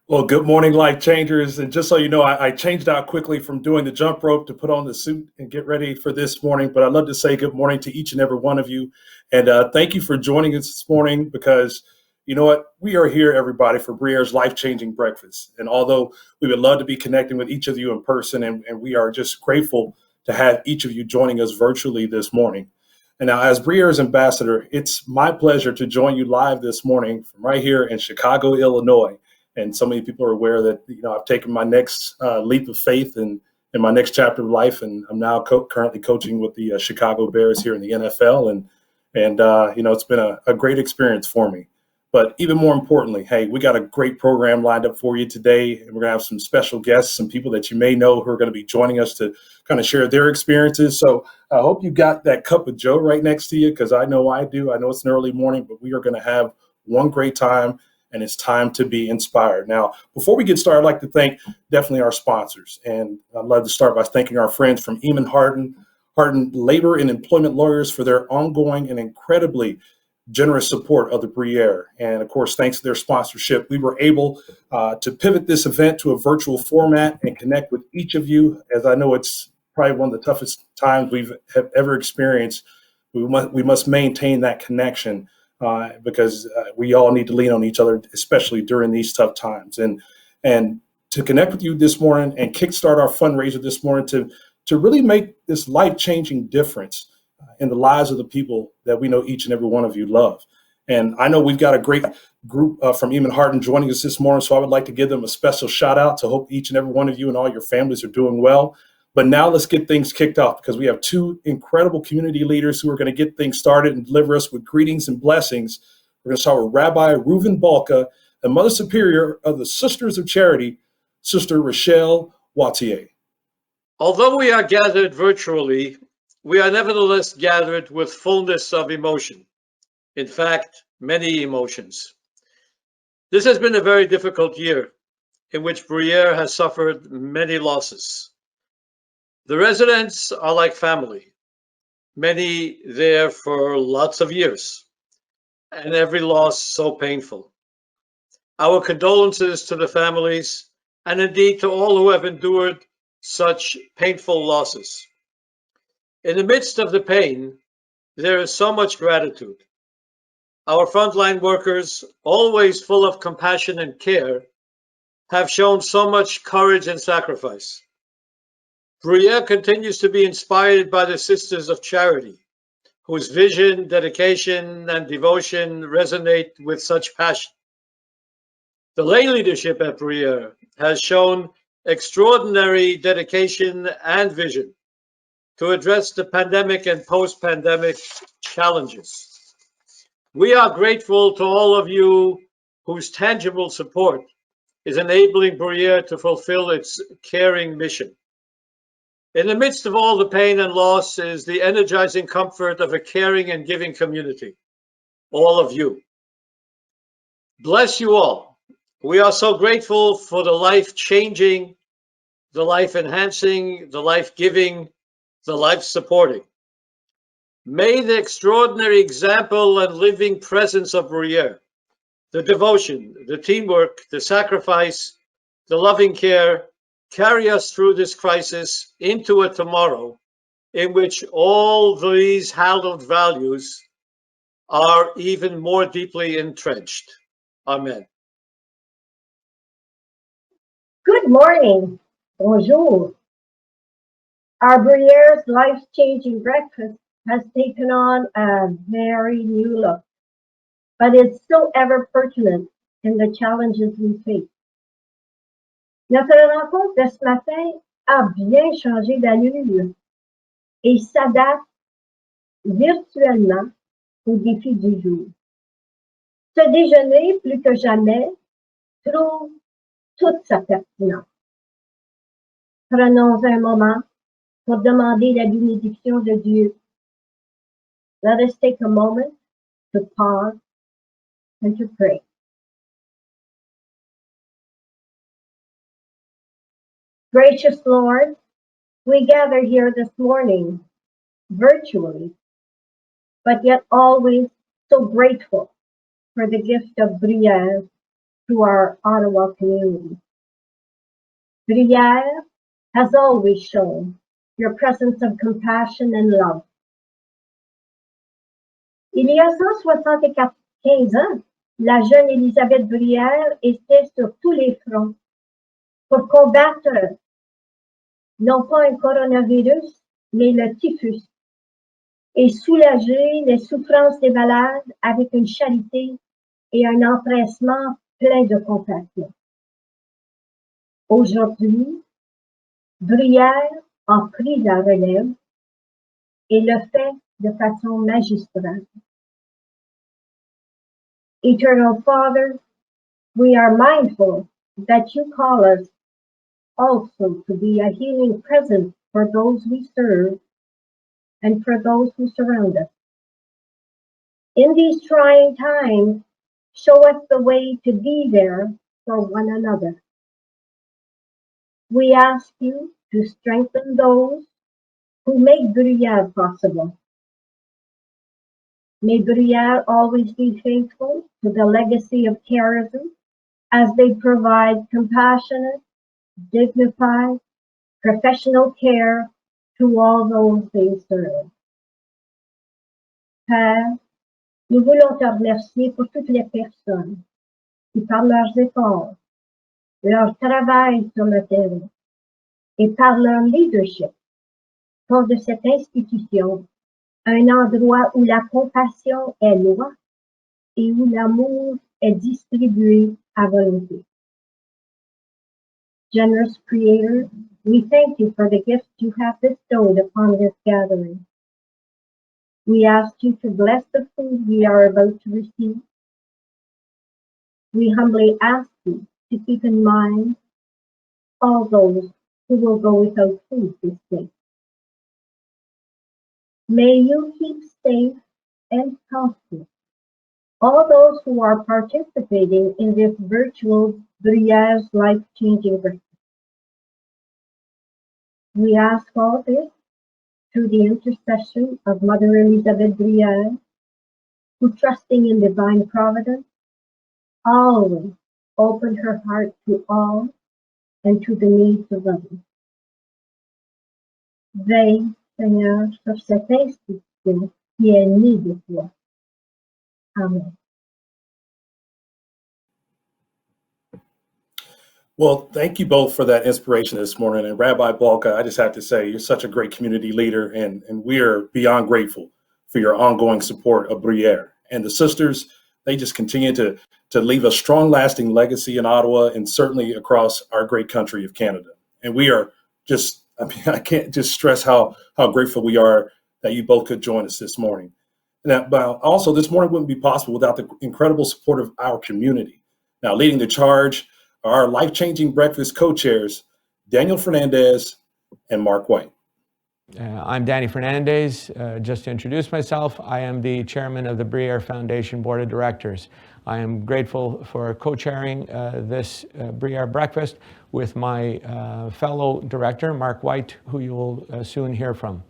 Well, good morning, life changers. And just so you know, I changed out quickly from doing the jump rope to put on the suit and get ready for this morning. But I'd love to say good morning to each and every one of you. And thank you for joining us this morning because you know what? We are here, everybody, for Bruyère's life changing breakfast. And although we would love to be connecting with each of you in person, and we are just grateful to have each of you joining us virtually this morning. And now, as Bruyère's ambassador, it's my pleasure to join you live this morning from right here in Chicago, Illinois. And so many people are aware that I've taken my next leap of faith in my next chapter of life, and I'm now currently coaching with the Chicago Bears here in the NFL, and it's been a great experience for me. But even more importantly, hey, we got a great program lined up for you today, and we're gonna have some special guests, some people that you may know who are going to be joining us to kind of share their experiences. So I hope you got that cup of Joe right next to you, because I know I do. I know it's an early morning, but we are going to have one great time, and it's time to be inspired. Now, before we get started, I'd like to thank definitely our sponsors. And I'd love to start by thanking our friends from Harden Labor and Employment Lawyers for their ongoing and incredibly generous support of the Bruyere. And of course, thanks to their sponsorship, we were able to pivot this event to a virtual format and connect with each of you, as I know it's probably one of the toughest times we've ever experienced. We must maintain that connection because we all need to lean on each other, especially during these tough times. And to connect with you this morning and kickstart our fundraiser this morning to really make this life-changing difference in the lives of the people that we know each and every one of you love. And I know we've got a great group from Harden joining us this morning, so I would like to give them a special shout out to hope each and every one of you and all your families are doing well. But now let's get things kicked off, because we have two incredible community leaders who are going to get things started and deliver us with greetings and blessings. We're going to start with Rabbi Reuven Balka, the Mother Superior of the Sisters of Charity, Sister Rochelle Wattier. Although we are gathered virtually, we are nevertheless gathered with fullness of emotion. In fact, many emotions. This has been a very difficult year in which Bruyere has suffered many losses. The residents are like family, many there for lots of years, and every loss so painful. Our condolences to the families, and indeed to all who have endured such painful losses. In the midst of the pain, there is so much gratitude. Our frontline workers, always full of compassion and care, have shown so much courage and sacrifice. Bruyere continues to be inspired by the Sisters of Charity, whose vision, dedication, and devotion resonate with such passion. The lay leadership at Bruyere has shown extraordinary dedication and vision to address the pandemic and post-pandemic challenges. We are grateful to all of you whose tangible support is enabling Bruyere to fulfill its caring mission. In the midst of all the pain and loss is the energizing comfort of a caring and giving community, all of you. Bless you all. We are so grateful for the life-changing, the life-enhancing, the life-giving, the life-supporting. May the extraordinary example and living presence of Bruyere, the devotion, the teamwork, the sacrifice, the loving care, carry us through this crisis into a tomorrow in which all these hallowed values are even more deeply entrenched. Amen. Good morning. Bonjour. Our Bruyère's life-changing breakfast has taken on a very new look, but is still ever pertinent in the challenges we face. Notre rencontre de ce matin a bien changé d'allure et s'adapte virtuellement aux défis du jour. Ce déjeuner, plus que jamais, trouve toute sa pertinence. Prenons un moment pour demander la bénédiction de Dieu. Let us take a moment to pause and to pray. Gracious Lord, we gather here this morning virtually, but yet always so grateful for the gift of Bruyere to our Ottawa community. Bruyere has always shown your presence of compassion and love. Il y a 175 ans, la jeune Élisabeth Bruyere était sur tous les fronts pour combattre non pas un coronavirus, mais le typhus, et soulager les souffrances des malades avec une charité et un empressement plein de compassion. Aujourd'hui, Bruyere a pris la relève et le fait de façon magistrale. Eternal Father, we are mindful that you call us also to be a healing presence for those we serve and for those who surround us. In these trying times, show us the way to be there for one another. We ask you to strengthen those who make Bruyere possible. May Bruyere always be faithful to the legacy of charism as they provide compassionate, dignified, professional care to all those they serve. Père, nous voulons te remercier pour toutes les personnes qui, par leurs efforts, leur travail sur le terrain et par leur leadership, font de cette institution un endroit où la compassion est loi et où l'amour est distribué à volonté. Generous Creator, we thank you for the gifts you have bestowed upon this gathering. We ask you to bless the food we are about to receive. We humbly ask you to keep in mind all those who will go without food this day. May you keep safe and healthy all those who are participating in this virtual Bruyere's life-changing breakfast. We ask all this through the intercession of Mother Elizabeth Bruyere, who, trusting in divine providence, always opened her heart to all and to the needs of others. Veille, Seigneur, sur cette institution qui est née de toi. Amen. Well, thank you both for that inspiration this morning. And Rabbi Balka, I just have to say, you're such a great community leader, and we are beyond grateful for your ongoing support of Bruyere. And the sisters, they just continue to leave a strong, lasting legacy in Ottawa and certainly across our great country of Canada. And we are just, I can't just stress how grateful we are that you both could join us this morning. Now, but also, this morning wouldn't be possible without the incredible support of our community. Now, leading the charge are our life-changing breakfast co-chairs, Daniel Fernandez and Mark White. I'm Danny Fernandez. Just to introduce myself, I am the chairman of the Bruyere Foundation Board of Directors. I am grateful for co-chairing this Bruyere breakfast with my fellow director, Mark White, who you will soon hear from.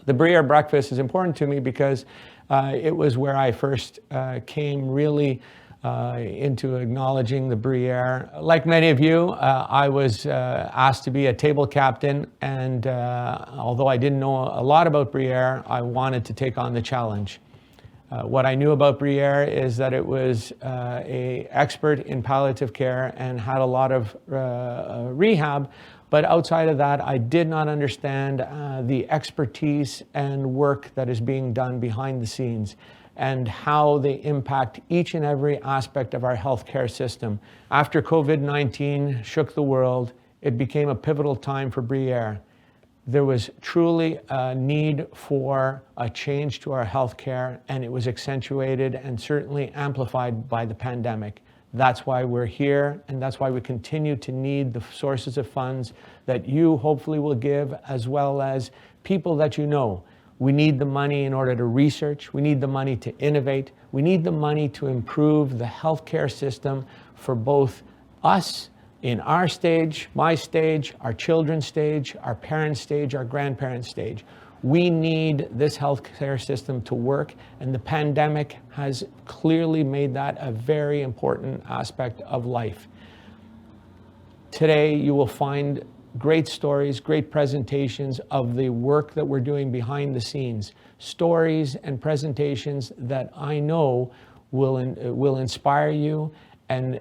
The Bruyere breakfast is important to me because it was where I first came really into acknowledging the Bruyere. Like many of you, I was asked to be a table captain, and although I didn't know a lot about Bruyere, I wanted to take on the challenge. What I knew about Bruyere is that it was an expert in palliative care and had a lot of rehab, but outside of that, I did not understand the expertise and work that is being done behind the scenes and how they impact each and every aspect of our healthcare system. After COVID-19 shook the world, it became a pivotal time for Bruyere. There was truly a need for a change to our healthcare, and it was accentuated and certainly amplified by the pandemic. That's why we're here, and that's why we continue to need the sources of funds that you hopefully will give, as well as people that you know. We need the money in order to research. We need the money to innovate. We need the money to improve the healthcare system for both us in our stage, my stage, our children's stage, our parents' stage, our grandparents' stage. We need this healthcare system to work, and the pandemic has clearly made that a very important aspect of life. Today, you will find great stories, great presentations of the work that we're doing behind the scenes, stories and presentations that I know will inspire you and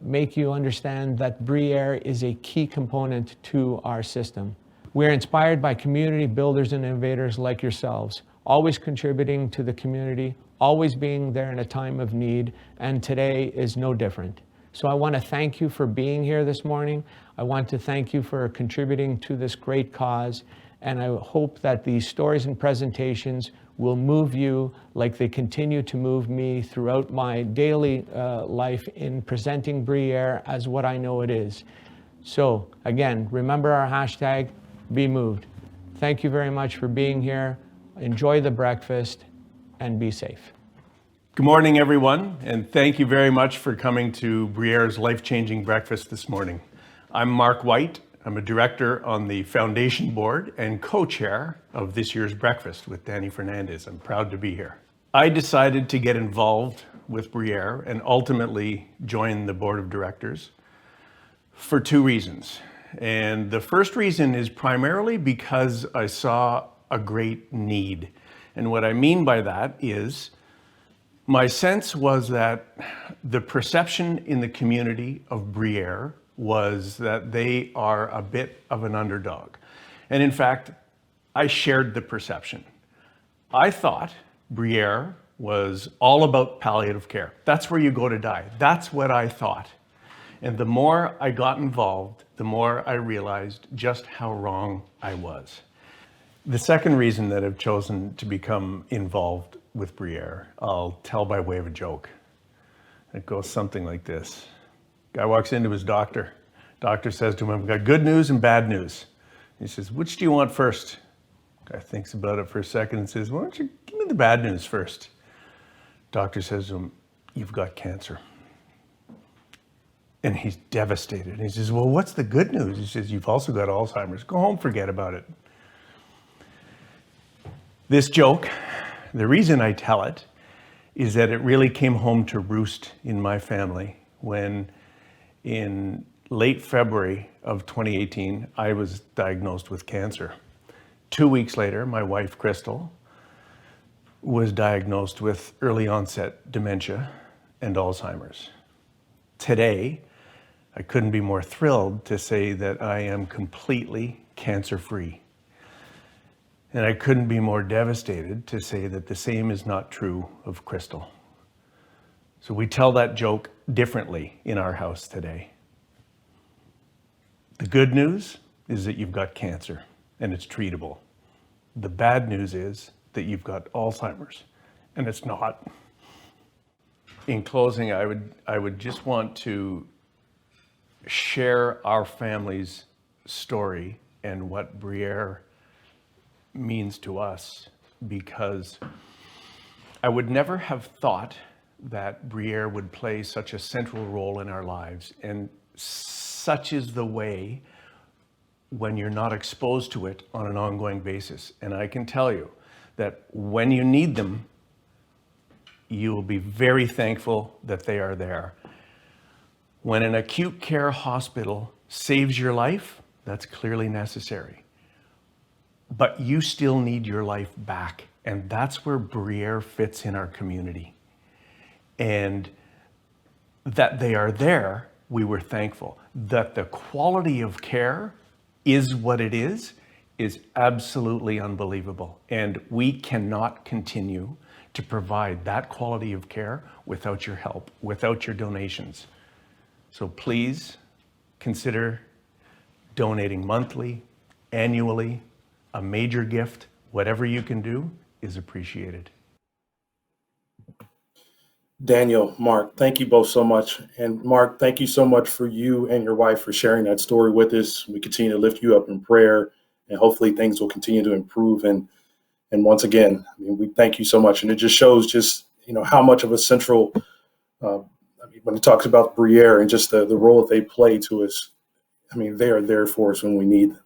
make you understand that Bruyere is a key component to our system. We're inspired by community builders and innovators like yourselves, always contributing to the community, always being there in a time of need, and today is no different. So I want to thank you for being here this morning. I want to thank you for contributing to this great cause, and I hope that these stories and presentations will move you like they continue to move me throughout my daily life in presenting Bruyere as what I know it is. So again, remember our hashtag, Be Moved. Thank you very much for being here. Enjoy the breakfast and be safe. Good morning, everyone, and thank you very much for coming to Bruyere's life-changing breakfast this morning. I'm Mark White. I'm a director on the foundation board and co-chair of this year's breakfast with Danny Fernandez. I'm proud to be here. I decided to get involved with Bruyere and ultimately join the board of directors for two reasons. And the first reason is primarily because I saw a great need. And what I mean by that is my sense was that the perception in the community of Bruyere was that they are a bit of an underdog. And in fact, I shared the perception. I thought Bruyere was all about palliative care. That's where you go to die. That's what I thought. And the more I got involved, the more I realized just how wrong I was. The second reason that I've chosen to become involved with Bruyere, I'll tell by way of a joke. It goes something like this. Guy walks into his doctor. Doctor says to him, I've got good news and bad news. He says, which do you want first? Guy thinks about it for a second and says, why don't you give me the bad news first? Doctor says to him, you've got cancer. And he's devastated. And he says, well, what's the good news? He says, you've also got Alzheimer's. Go home, forget about it. This joke, the reason I tell it is that it really came home to roost in my family when in late February of 2018, I was diagnosed with cancer. 2 weeks later, my wife, Crystal, was diagnosed with early onset dementia and Alzheimer's. Today, I couldn't be more thrilled to say that I am completely cancer-free. And I couldn't be more devastated to say that the same is not true of Crystal. So we tell that joke differently in our house today. The good news is that you've got cancer and it's treatable. The bad news is that you've got Alzheimer's and it's not. In closing, I would just want to share our family's story and what Bruyere means to us, because I would never have thought that Bruyere would play such a central role in our lives, and such is the way when you're not exposed to it on an ongoing basis. And I can tell you that when you need them, you will be very thankful that they are there. When an acute care hospital saves your life, that's clearly necessary. But you still need your life back. And that's where Bruyere fits in our community. And that they are there, we were thankful. That the quality of care is what it is absolutely unbelievable. And we cannot continue to provide that quality of care without your help, without your donations. So please consider donating monthly, annually. A major gift, whatever you can do, is appreciated. Daniel, Mark, thank you both so much. And Mark, thank you so much for you and your wife for sharing that story with us. We continue to lift you up in prayer, and hopefully things will continue to improve. And once again, I mean, we thank you so much. And it just shows how much of a central, when it talks about Bruyere and just the role that they play to us, I mean, they are there for us when we need them.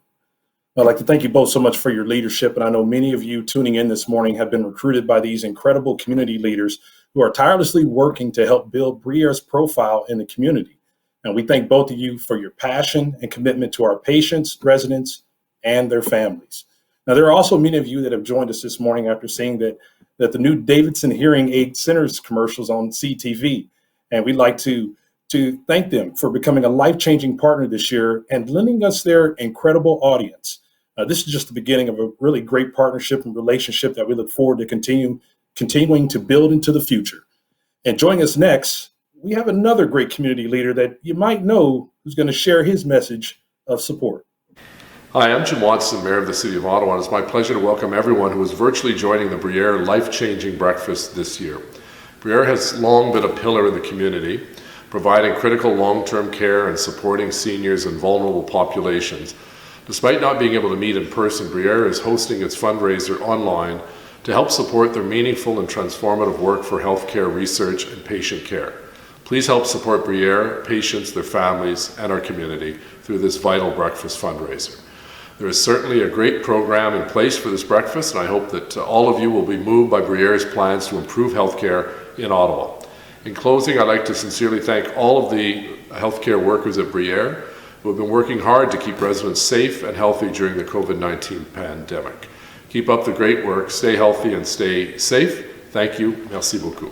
I'd like to thank you both so much for your leadership. And I know many of you tuning in this morning have been recruited by these incredible community leaders who are tirelessly working to help build Bruyere's profile in the community. And we thank both of you for your passion and commitment to our patients, residents, and their families. Now, there are also many of you that have joined us this morning after seeing that the new Davidson Hearing Aid Centers commercials on CTV. And we'd like to thank them for becoming a life-changing partner this year and lending us their incredible audience. This is just the beginning of a really great partnership and relationship that we look forward to continuing to build into the future. And joining us next, we have another great community leader that you might know who's going to share his message of support. Hi, I'm Jim Watson, Mayor of the City of Ottawa, and it's my pleasure to welcome everyone who is virtually joining the Bruyere Life-Changing Breakfast this year. Bruyere has long been a pillar in the community, providing critical long-term care and supporting seniors and vulnerable populations. Despite not being able to meet in person, Bruyere is hosting its fundraiser online to help support their meaningful and transformative work for healthcare research and patient care. Please help support Bruyere, patients, their families, and our community through this vital breakfast fundraiser. There is certainly a great program in place for this breakfast, and I hope that all of you will be moved by Bruyere's plans to improve healthcare in Ottawa. In closing, I'd like to sincerely thank all of the healthcare workers at Bruyere who have been working hard to keep residents safe and healthy during the COVID-19 pandemic. Keep up the great work, stay healthy and stay safe. Thank you. Merci beaucoup.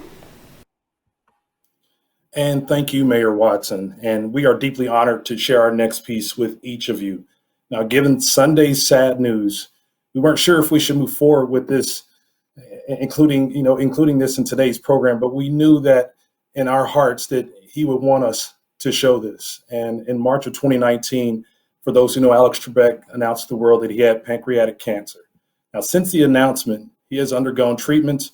And thank you, Mayor Watson. And we are deeply honored to share our next piece with each of you. Now, given Sunday's sad news, we weren't sure if we should move forward with this, including this in today's program, but we knew that in our hearts that he would want us to show this. And in March of 2019, for those who know, Alex Trebek announced to the world that he had pancreatic cancer. Now, since the announcement, he has undergone treatments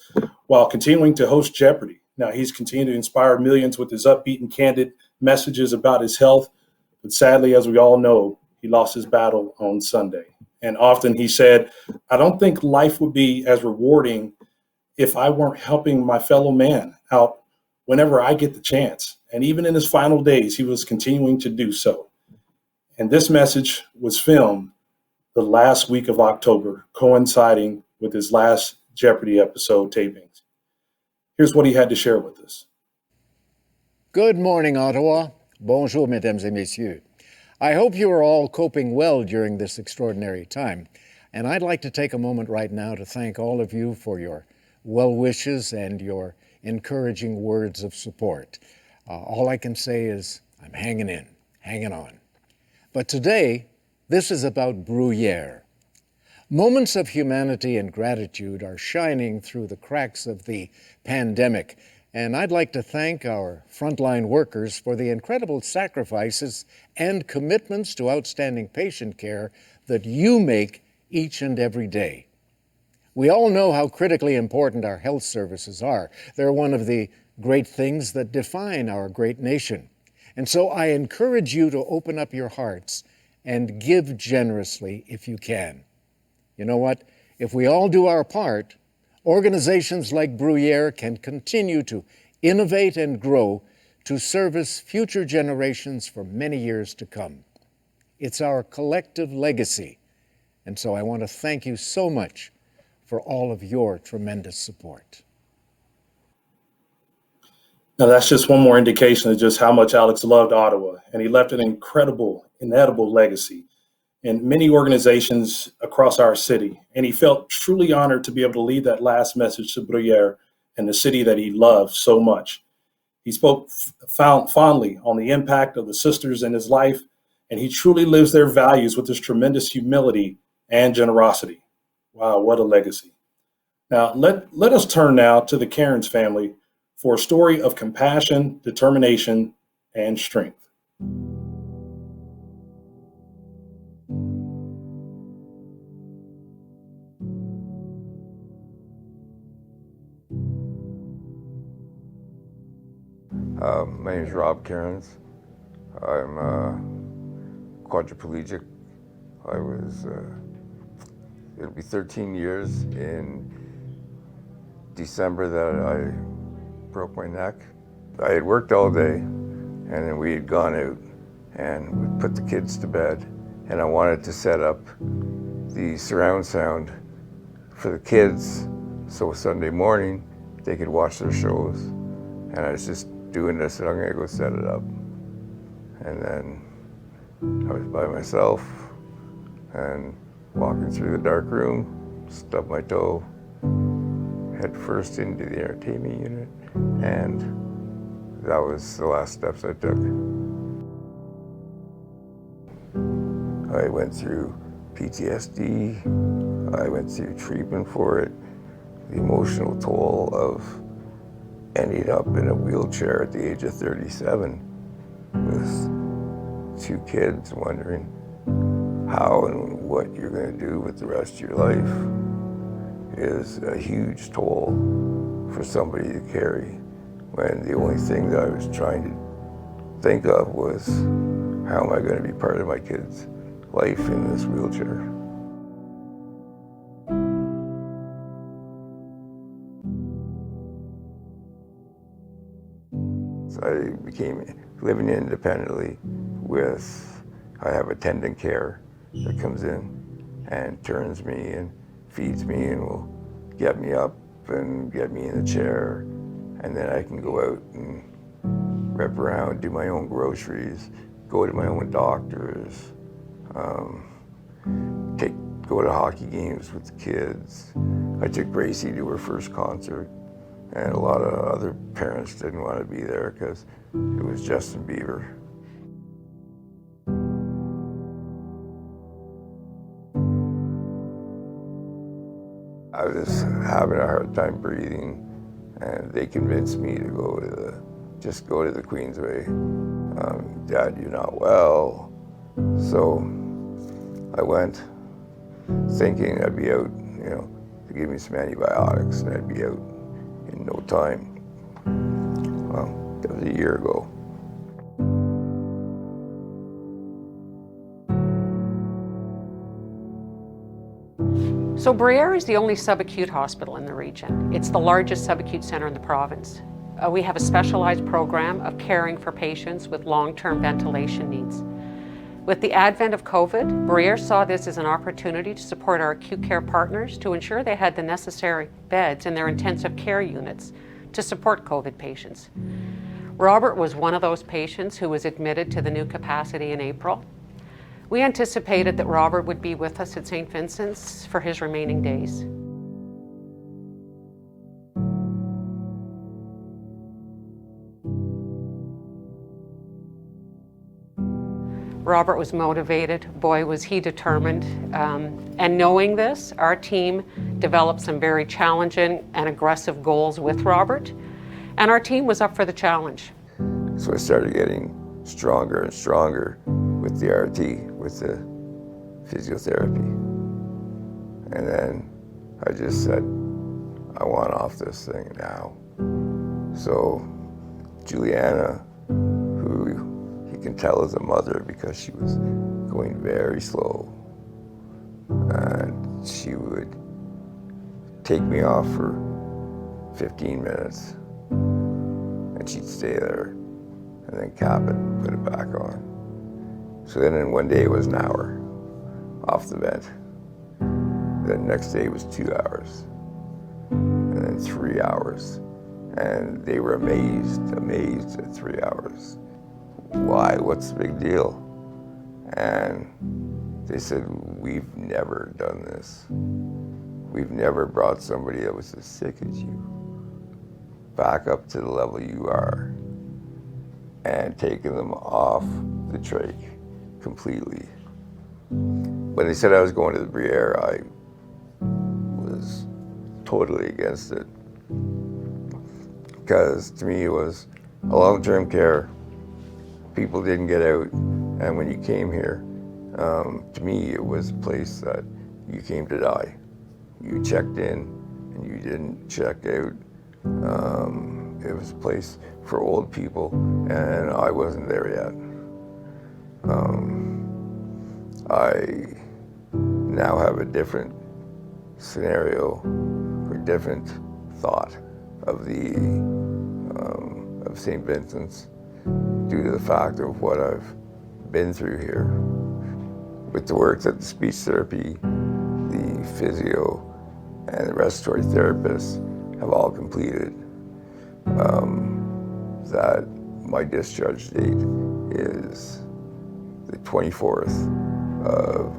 while continuing to host Jeopardy! Now, he's continued to inspire millions with his upbeat and candid messages about his health. But sadly, as we all know, he lost his battle on Sunday. And often he said, I don't think life would be as rewarding if I weren't helping my fellow man out whenever I get the chance. And even in his final days, he was continuing to do so. And this message was filmed the last week of October, coinciding with his last Jeopardy! Episode tapings. Here's what he had to share with us. Good morning, Ottawa. Bonjour, mesdames et messieurs. I hope you are all coping well during this extraordinary time. And I'd like to take a moment right now to thank all of you for your well wishes and your encouraging words of support. All I can say is I'm hanging in, hanging on. But today, this is about Bruyere. Moments of humanity and gratitude are shining through the cracks of the pandemic, and I'd like to thank our frontline workers for the incredible sacrifices and commitments to outstanding patient care that you make each and every day. We all know how critically important our health services are. They're one of the great things that define our great nation. And so I encourage you to open up your hearts and give generously if you can. You know what? If we all do our part, organizations like Bruyere can continue to innovate and grow to service future generations for many years to come. It's our collective legacy. And so I want to thank you so much for all of your tremendous support. Now, that's just one more indication of just how much Alex loved Ottawa, and he left an incredible, inedible legacy in many organizations across our city. And he felt truly honored to be able to leave that last message to Bruyere and the city that he loved so much. He spoke fondly on the impact of the sisters in his life, and he truly lives their values with this tremendous humility and generosity. Wow, what a legacy. Now, let us turn now to the Cairns family for a story of compassion, determination, and strength. My name is Rob Cairns. I'm quadriplegic. It'll be 13 years in December that I broke my neck. I had worked all day, and then we had gone out and we put the kids to bed, and I wanted to set up the surround sound for the kids, so Sunday morning they could watch their shows. And I was just doing this, and I'm gonna go set it up. And then I was by myself and walking through the dark room, stubbed my toe, head first into the entertainment unit, and that was the last steps I took. I went through PTSD, I went through treatment for it, the emotional toll of ending up in a wheelchair at the age of 37 with 2 kids, wondering how and what you're going to do with the rest of your life is a huge toll for somebody to carry, when the only thing that I was trying to think of was, how am I going to be part of my kids' life in this wheelchair? So I became living independently with, I have attendant care that comes in and turns me and feeds me and will get me up and get me in the chair, and then I can go out and rep around, do my own groceries, go to my own doctors, go to hockey games with the kids. I took Gracie to her first concert, and a lot of other parents didn't want to be there because it was Justin Bieber. I was having a hard time breathing, and they convinced me to just go to the Queensway. Dad, you're not well. So I went thinking I'd be out, to give me some antibiotics and I'd be out in no time. Well, that was a year ago. So Bruyere is the only subacute hospital in the region. It's the largest subacute center in the province. We have a specialized program of caring for patients with long-term ventilation needs. With the advent of COVID, Bruyere saw this as an opportunity to support our acute care partners to ensure they had the necessary beds in their intensive care units to support COVID patients. Robert was one of those patients who was admitted to the new capacity in April. We anticipated that Robert would be with us at St. Vincent's for his remaining days. Robert was motivated, boy was he determined, and knowing this, our team developed some very challenging and aggressive goals with Robert, and our team was up for the challenge. So I started getting stronger and stronger with the RT, with the physiotherapy. And then I just said, I want off this thing now. So Juliana, who you can tell is a mother because she was going very slow, and she would take me off for 15 minutes and she'd stay there and then cap it, put it back on. So then in one day it was an hour off the vent. The next day was 2 hours, and then 3 hours. And they were amazed at 3 hours. Why, what's the big deal? And they said, we've never done this. We've never brought somebody that was as sick as you back up to the level you are and taken them off the trach completely. When they said I was going to the Bruyere, I was totally against it, because to me it was a long-term care. People didn't get out, and when you came here, to me it was a place that you came to die. You checked in and you didn't check out. It was a place for old people, and I wasn't there yet. I now have a different scenario or different thought of of St. Vincent's due to the fact of what I've been through here. With the work that the speech therapy physio and the respiratory therapists have all completed, that my discharge date is the 24th of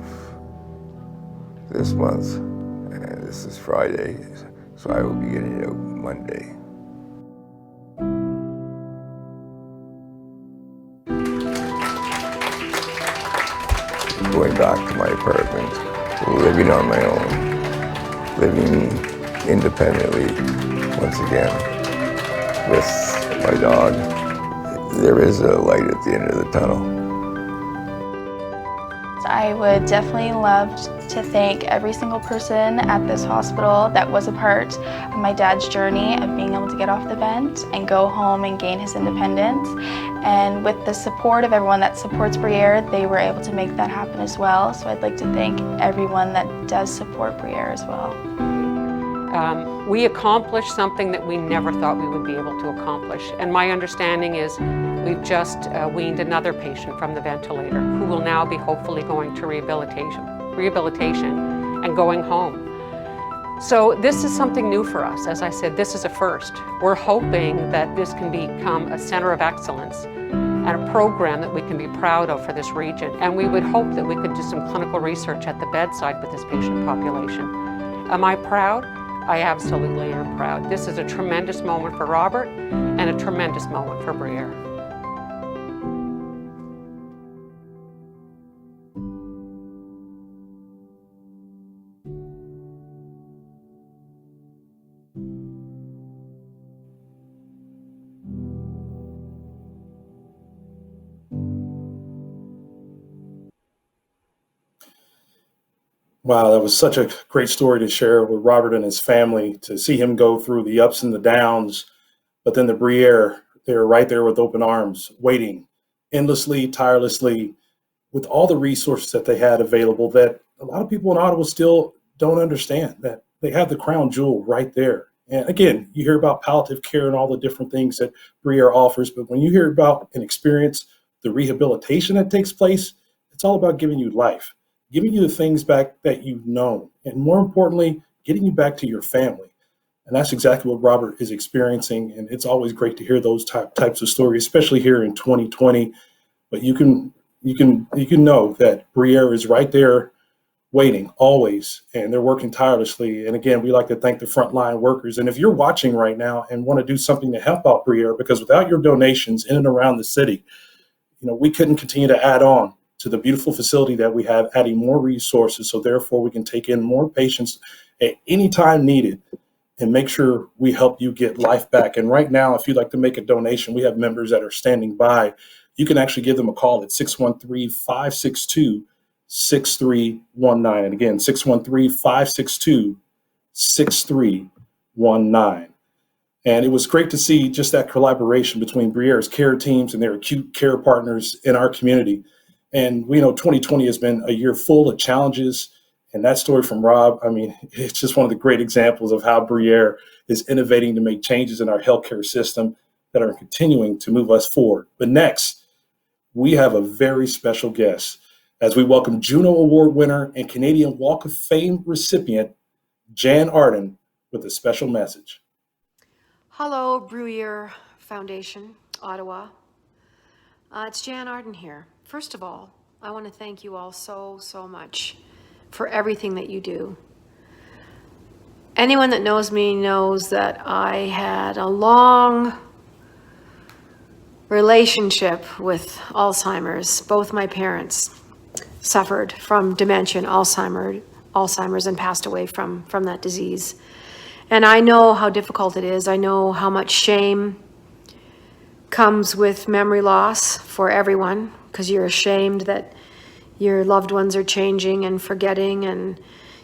this month, and this is Friday, so I will be getting it out Monday. Going back to my apartment, living on my own, living independently once again with my dog. There is a light at the end of the tunnel. I would definitely love to thank every single person at this hospital that was a part of my dad's journey of being able to get off the vent and go home and gain his independence. And with the support of everyone that supports Bruyere, they were able to make that happen as well. So I'd like to thank everyone that does support Bruyere as well. We accomplished something that we never thought we would be able to accomplish. And my understanding is we've just weaned another patient from the ventilator who will now be hopefully going to rehabilitation and going home. So this is something new for us. As I said, this is a first. We're hoping that this can become a center of excellence and a program that we can be proud of for this region. And we would hope that we could do some clinical research at the bedside with this patient population. Am I proud? I absolutely am proud. This is a tremendous moment for Robert and a tremendous moment for Bruyere. Wow, that was such a great story to share with Robert and his family, to see him go through the ups and the downs, but then the Bruyere, they were right there with open arms, waiting endlessly, tirelessly, with all the resources that they had available that a lot of people in Ottawa still don't understand, that they have the crown jewel right there. And again, you hear about palliative care and all the different things that Bruyere offers, but when you hear about and experience the rehabilitation that takes place, it's all about giving you life, giving you the things back that you've known, and more importantly, getting you back to your family. And that's exactly what Robert is experiencing. And it's always great to hear those types of stories, especially here in 2020. But you can know that Bruyere is right there waiting always, and they're working tirelessly. And again, we like to thank the frontline workers. And if you're watching right now and want to do something to help out Bruyere, because without your donations in and around the city, we couldn't continue to add on to the beautiful facility that we have, adding more resources, so therefore we can take in more patients at any time needed and make sure we help you get life back. And right now, if you'd like to make a donation, we have members that are standing by. You can actually give them a call at 613-562-6319. And again, 613-562-6319. And it was great to see just that collaboration between Bruyere's care teams and their acute care partners in our community. And we know 2020 has been a year full of challenges. And that story from Rob, I mean, it's just one of the great examples of how Bruyere is innovating to make changes in our healthcare system that are continuing to move us forward. But next, we have a very special guest as we welcome Juno Award winner and Canadian Walk of Fame recipient, Jann Arden, with a special message. Hello, Bruyere Foundation, Ottawa. It's Jann Arden here. First of all, I want to thank you all so much for everything that you do. Anyone that knows me knows that I had a long relationship with Alzheimer's. Both my parents suffered from dementia and Alzheimer's and passed away from that disease. And I know how difficult it is. I know how much shame comes with memory loss for everyone, because you're ashamed that your loved ones are changing and forgetting, and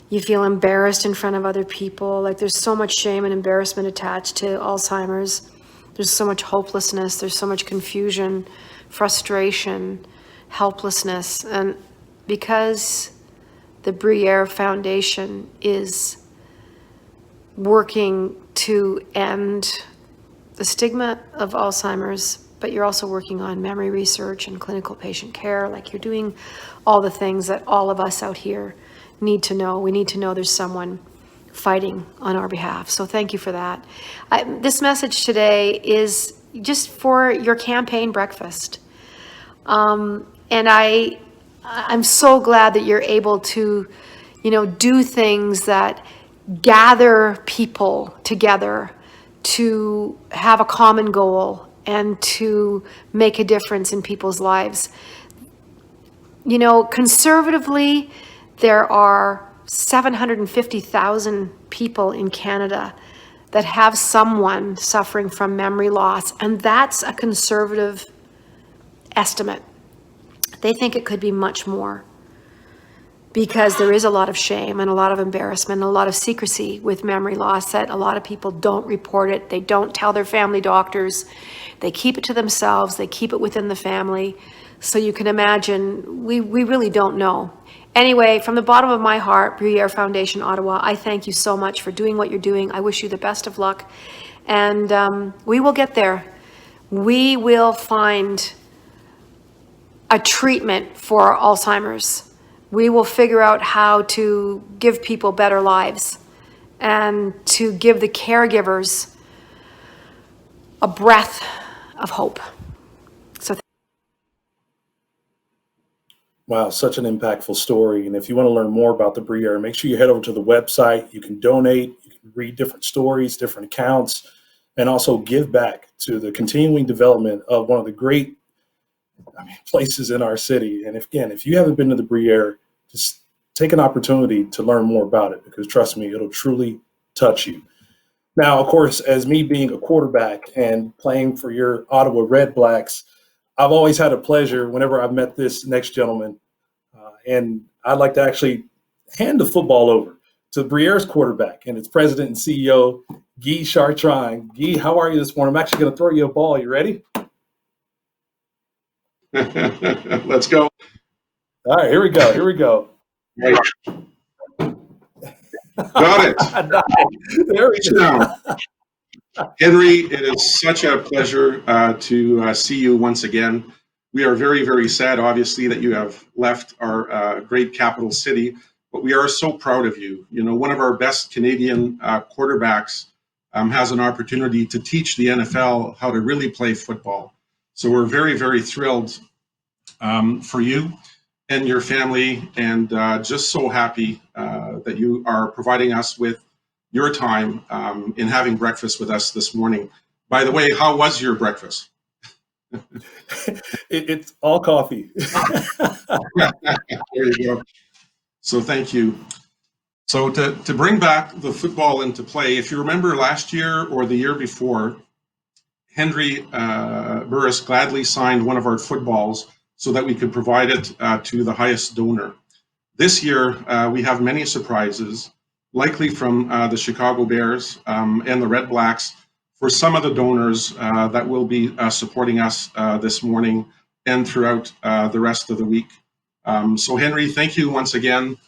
you feel embarrassed in front of other people. Like, there's so much shame and embarrassment attached to Alzheimer's. There's so much hopelessness. There's so much confusion, frustration, helplessness. And because the Bruyere Foundation is working to end the stigma of Alzheimer's, but you're also working on memory research and clinical patient care, like you're doing all the things that all of us out here need to know. We need to know there's someone fighting on our behalf. So thank you for that. This message today is just for your campaign breakfast. And I'm so glad that you're able to, do things that gather people together to have a common goal and to make a difference in people's lives. Conservatively, there are 750,000 people in Canada that have someone suffering from memory loss, and that's a conservative estimate. They think it could be much more because there is a lot of shame and a lot of embarrassment and a lot of secrecy with memory loss, that a lot of people don't report it. They don't tell their family doctors. They keep it to themselves. They keep it within the family. So you can imagine, we really don't know. Anyway, from the bottom of my heart, Bruyere Foundation Ottawa, I thank you so much for doing what you're doing. I wish you the best of luck. And we will get there. We will find a treatment for Alzheimer's. We will figure out how to give people better lives and to give the caregivers a breath of hope. So Wow, such an impactful story. And if you want to learn more about the Bruyere, make sure you head over to the website. You can donate, you can read different stories, different accounts, and also give back to the continuing development of one of the great places in our city. And if you haven't been to the Bruyere, just take an opportunity to learn more about it, because trust me, it'll truly touch you. Now, of course, as me being a quarterback and playing for your Ottawa Red Blacks, I've always had a pleasure whenever I've met this next gentleman. And I'd like to actually hand the football over to Bruyere's quarterback and its president and CEO, Guy Chartrand. Guy, how are you this morning? I'm actually going to throw you a ball. You ready? Let's go. All right, here we go. Right. Got it. There we go. Henry, it is such a pleasure to see you once again. We are very, very sad, obviously, that you have left our great capital city, but we are so proud of you. One of our best Canadian quarterbacks has an opportunity to teach the NFL how to really play football. So we're very, very thrilled for you and your family, and just so happy that you are providing us with your time in having breakfast with us this morning. By the way, how was your breakfast? It's all coffee. There you go. So thank you. So to bring back the football into play, if you remember last year or the year before, Henry Burris gladly signed one of our footballs so that we could provide it to the highest donor. This year, we have many surprises, likely from the Chicago Bears and the Red Blacks, for some of the donors that will be supporting us this morning and throughout the rest of the week. So Henry, thank you once again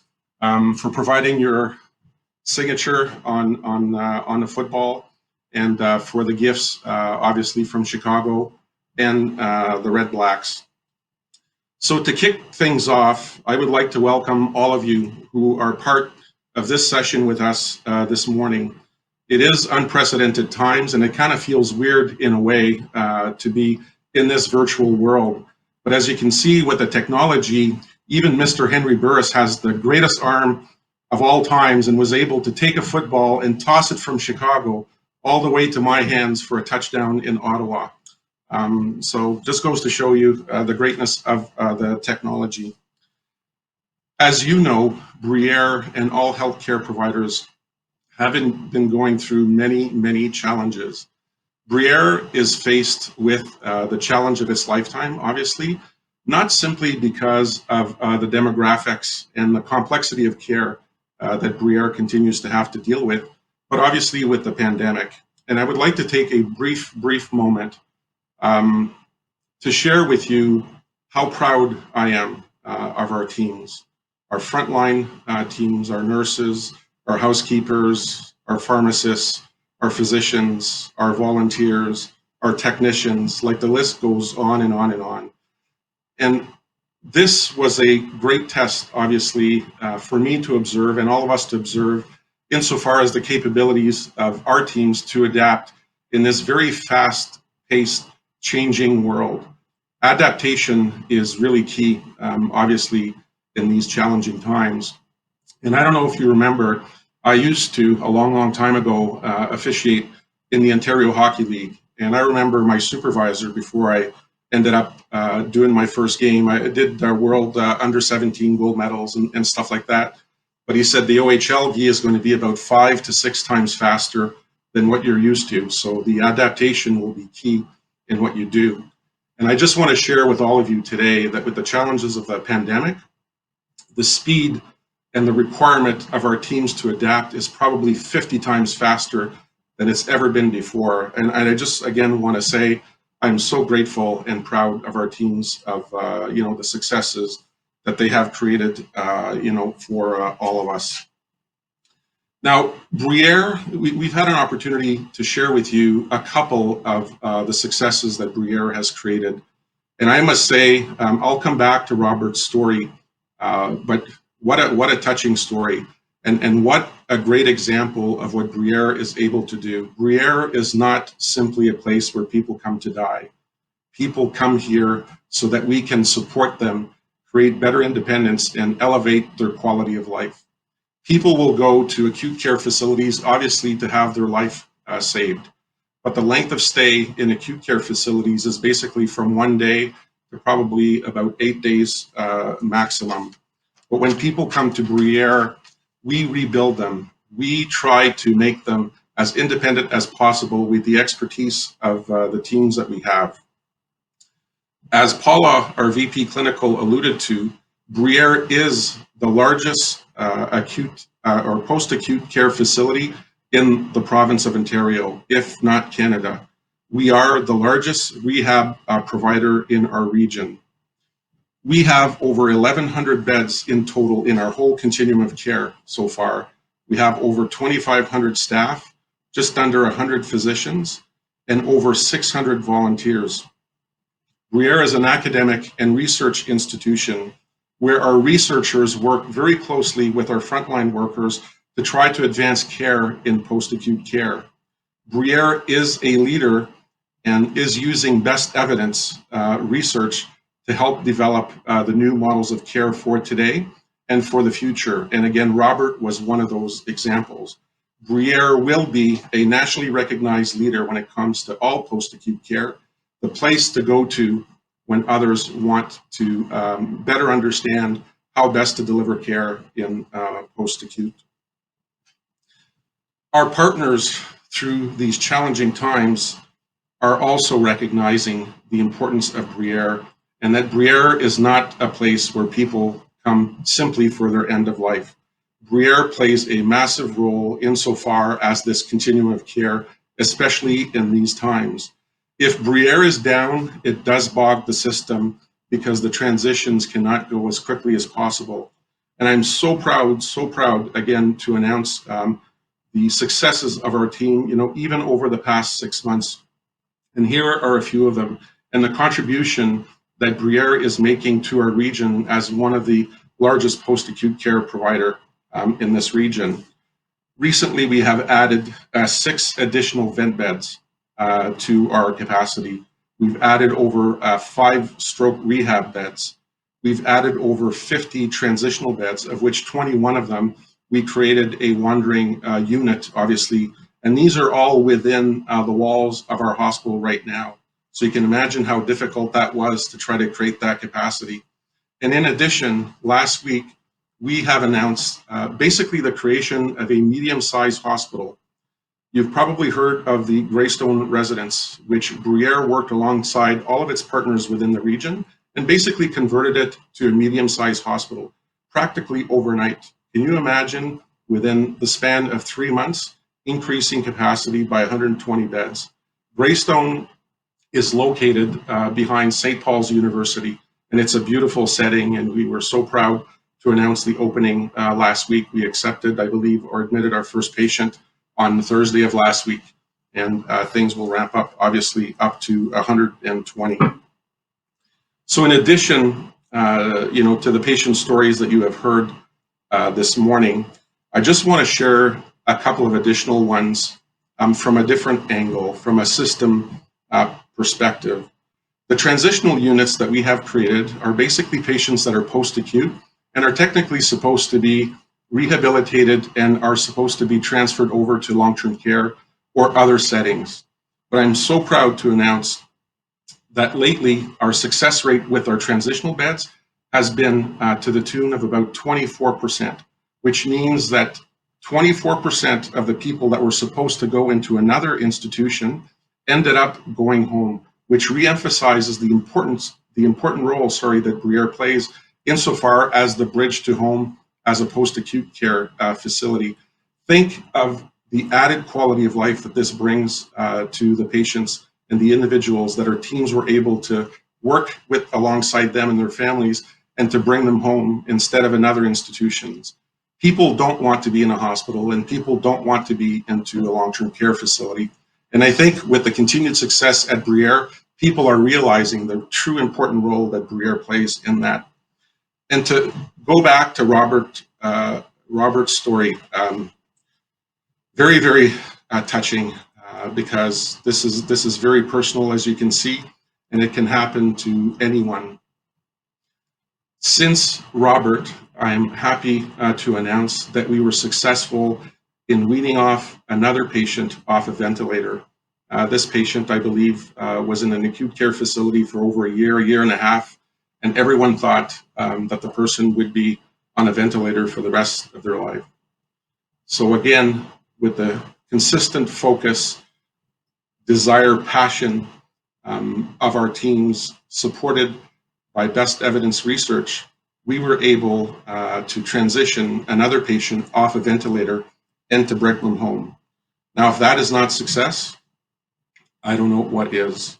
for providing your signature on the football, and for the gifts, obviously, from Chicago and the Red Blacks. So to kick things off, I would like to welcome all of you who are part of this session with us this morning. It is unprecedented times, and it kind of feels weird in a way to be in this virtual world. But as you can see with the technology, even Mr. Henry Burris has the greatest arm of all times and was able to take a football and toss it from Chicago all the way to my hands for a touchdown in Ottawa. So just goes to show you the greatness of the technology. As you know, Bruyere and all healthcare providers have been going through many, many challenges. Bruyere is faced with the challenge of its lifetime, obviously, not simply because of the demographics and the complexity of care that Bruyere continues to have to deal with, but obviously with the pandemic. And I would like to take a brief moment to share with you how proud I am of our teams, our frontline teams, our nurses, our housekeepers, our pharmacists, our physicians, our volunteers, our technicians, like the list goes on and on and on. And This was a great test, obviously, for me to observe and all of us to observe insofar as the capabilities of our teams to adapt in this very fast-paced, changing world. Adaptation is really key, obviously, in these challenging times. And I don't know if you remember, I used to, a long, long time ago, officiate in the Ontario Hockey League. And I remember my supervisor, before I ended up doing my first game, I did world under-17 gold medals and stuff like that. But he said the OHL gi is going to be about 5 to 6 times faster than what you're used to. So the adaptation will be key in what you do. And I just want to share with all of you today that with the challenges of the pandemic, the speed and the requirement of our teams to adapt is probably 50 times faster than it's ever been before. And I just, again, want to say I'm so grateful and proud of our teams, of the successes that they have created, for all of us. Now, Bruyere, we've had an opportunity to share with you a couple of the successes that Bruyere has created. And I must say, I'll come back to Robert's story, but what a touching story, and what a great example of what Bruyere is able to do. Bruyere is not simply a place where people come to die. People come here so that we can support them, create better independence, and elevate their quality of life. People will go to acute care facilities, obviously, to have their life saved. But the length of stay in acute care facilities is basically from 1 day to probably about 8 days maximum. But when people come to Bruyere, we rebuild them. We try to make them as independent as possible with the expertise of the teams that we have. As Paula, our VP Clinical, alluded to, Bruyere is the largest acute or post-acute care facility in the province of Ontario, if not Canada. We are the largest rehab provider in our region. We have over 1,100 beds in total in our whole continuum of care so far. We have over 2,500 staff, just under 100 physicians, and over 600 volunteers. Bruyere is an academic and research institution where our researchers work very closely with our frontline workers to try to advance care in post-acute care. Bruyere is a leader and is using best evidence research to help develop the new models of care for today and for the future. And again, Robert was one of those examples. Bruyere will be a nationally recognized leader when it comes to all post-acute care, the place to go to when others want to better understand how best to deliver care in post-acute. Our partners through these challenging times are also recognizing the importance of Bruyere, and that Bruyere is not a place where people come simply for their end of life. Bruyere plays a massive role insofar as this continuum of care, especially in these times. If Bruyere is down, it does bog the system because the transitions cannot go as quickly as possible. And I'm so proud, again, to announce the successes of our team, even over the past 6 months. And here are a few of them. And the contribution that Bruyere is making to our region as one of the largest post-acute care provider in this region. Recently, we have added 6 additional vent beds to our capacity. We've added over 5 stroke rehab beds. We've added over 50 transitional beds, of which 21 of them we created a wandering unit, obviously. And these are all within the walls of our hospital right now. So you can imagine how difficult that was to try to create that capacity. And in addition, last week, we have announced basically the creation of a medium-sized hospital. You've probably heard of the Greystone residence, which Bruyere worked alongside all of its partners within the region and basically converted it to a medium-sized hospital, practically overnight. Can you imagine, within the span of 3 months, increasing capacity by 120 beds? Greystone is located behind St. Paul's University, and it's a beautiful setting, and we were so proud to announce the opening last week. We accepted, I believe, or admitted our first patient on Thursday of last week, and things will ramp up, obviously, up to 120. So in addition to the patient stories that you have heard this morning, I just want to share a couple of additional ones from a different angle, from a system perspective. The transitional units that we have created are basically patients that are post-acute and are technically supposed to be rehabilitated and are supposed to be transferred over to long-term care or other settings. But I'm so proud to announce that lately our success rate with our transitional beds has been to the tune of about 24%, which means that 24% of the people that were supposed to go into another institution ended up going home, which reemphasizes the important role, that Bruyere plays insofar as the bridge to home as a post-acute care facility. Think of the added quality of life that this brings to the patients and the individuals that our teams were able to work with alongside them and their families and to bring them home instead of another institutions. People don't want to be in a hospital and people don't want to be into a long-term care facility. And I think with the continued success at Bruyere, people are realizing the true important role that Bruyere plays in that. And to go back to Robert's story, very, very touching because this is very personal, as you can see, and it can happen to anyone. Since Robert, I'm happy to announce that we were successful in weaning off another patient off a ventilator. This patient, I believe, was in an acute care facility for over a year and a half, and everyone thought that the person would be on a ventilator for the rest of their life. So again, with the consistent focus, desire, passion of our teams, supported by best evidence research, we were able to transition another patient off a ventilator and to bring them home. Now, if that is not success, I don't know what is.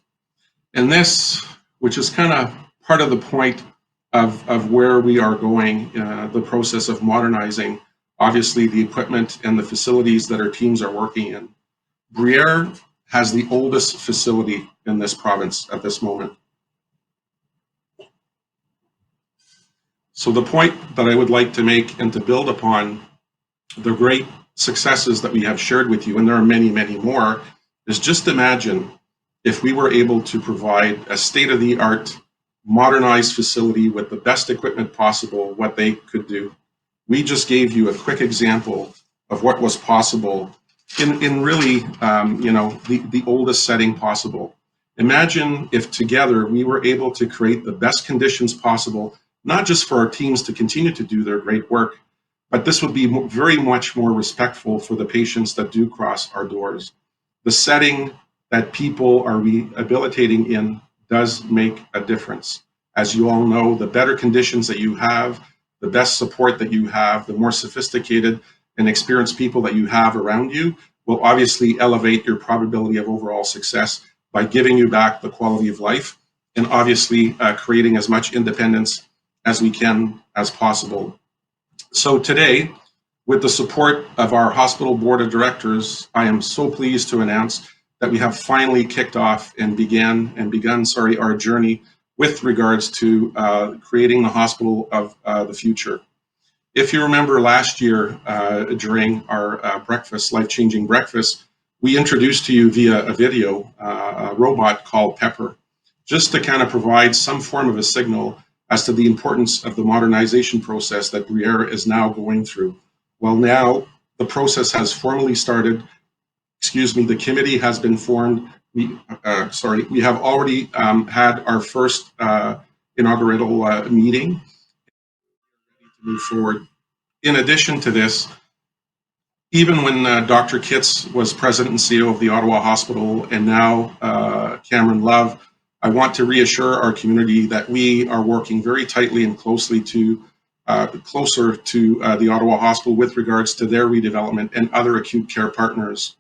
And this, which is kind of part of the point of where we are going, the process of modernizing, obviously, the equipment and the facilities that our teams are working in. Bruyere has the oldest facility in this province at this moment. So the point that I would like to make and to build upon the great successes that we have shared with you, and there are many, many more, is just imagine if we were able to provide a state-of-the-art, modernized facility with the best equipment possible, what they could do. We just gave you a quick example of what was possible in really, the oldest setting possible. Imagine if together we were able to create the best conditions possible, not just for our teams to continue to do their great work, but this would be very much more respectful for the patients that do cross our doors. The setting that people are rehabilitating in does make a difference. As you all know, the better conditions that you have, the best support that you have, the more sophisticated and experienced people that you have around you will obviously elevate your probability of overall success by giving you back the quality of life and obviously creating as much independence as we can as possible. So today, with the support of our hospital board of directors, I am so pleased to announce that we have finally kicked off and begun our journey with regards to creating the hospital of the future. If you remember last year during our breakfast, life-changing breakfast, we introduced to you via a video a robot called Pepper, just to kind of provide some form of a signal as to the importance of the modernization process that Bruyere is now going through. Well, now the process has formally started. The committee has been formed. We have already had our first inaugural meeting to move forward. In addition to this, even when Dr. Kitts was president and CEO of the Ottawa Hospital, and now Cameron Love, I want to reassure our community that we are working very tightly and closely closer to the Ottawa Hospital with regards to their redevelopment and other acute care partners.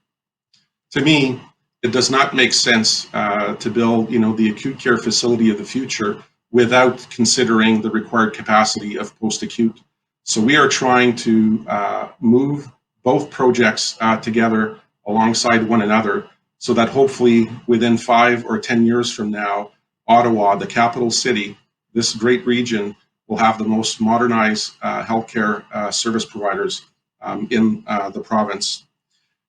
To me, it does not make sense to build, the acute care facility of the future without considering the required capacity of post-acute. So we are trying to move both projects together alongside one another so that hopefully within 5 or 10 years from now, Ottawa, the capital city, this great region will have the most modernized healthcare service providers in the province.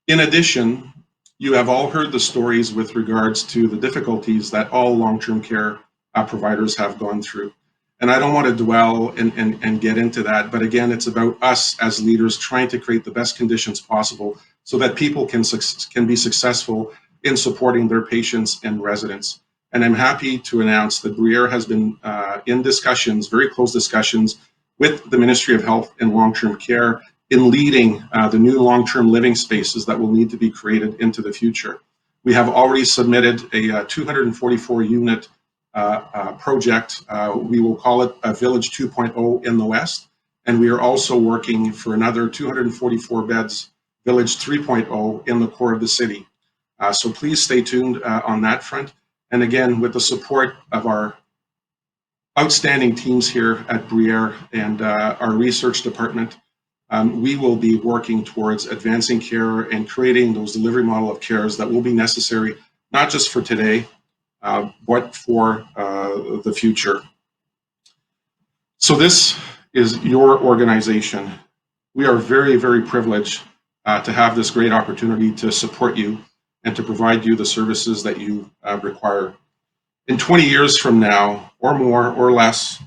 In addition, you have all heard the stories with regards to the difficulties that all long-term care providers have gone through. And I don't want to dwell and get into that, but again, it's about us as leaders trying to create the best conditions possible so that people can be successful in supporting their patients and residents. And I'm happy to announce that Bruyere has been in discussions, very close discussions, with the Ministry of Health and Long-Term Care in leading the new long-term living spaces that will need to be created into the future. We have already submitted a 244-unit project. We will call it a Village 2.0 in the West, and we are also working for another 244 beds, Village 3.0 in the core of the city. So please stay tuned on that front. And again, with the support of our outstanding teams here at Bruyere and our research department, we will be working towards advancing care and creating those delivery model of cares that will be necessary, not just for today, but for the future. So this is your organization. We are very, very privileged to have this great opportunity to support you and to provide you the services that you require. In 20 years from now, or more or less,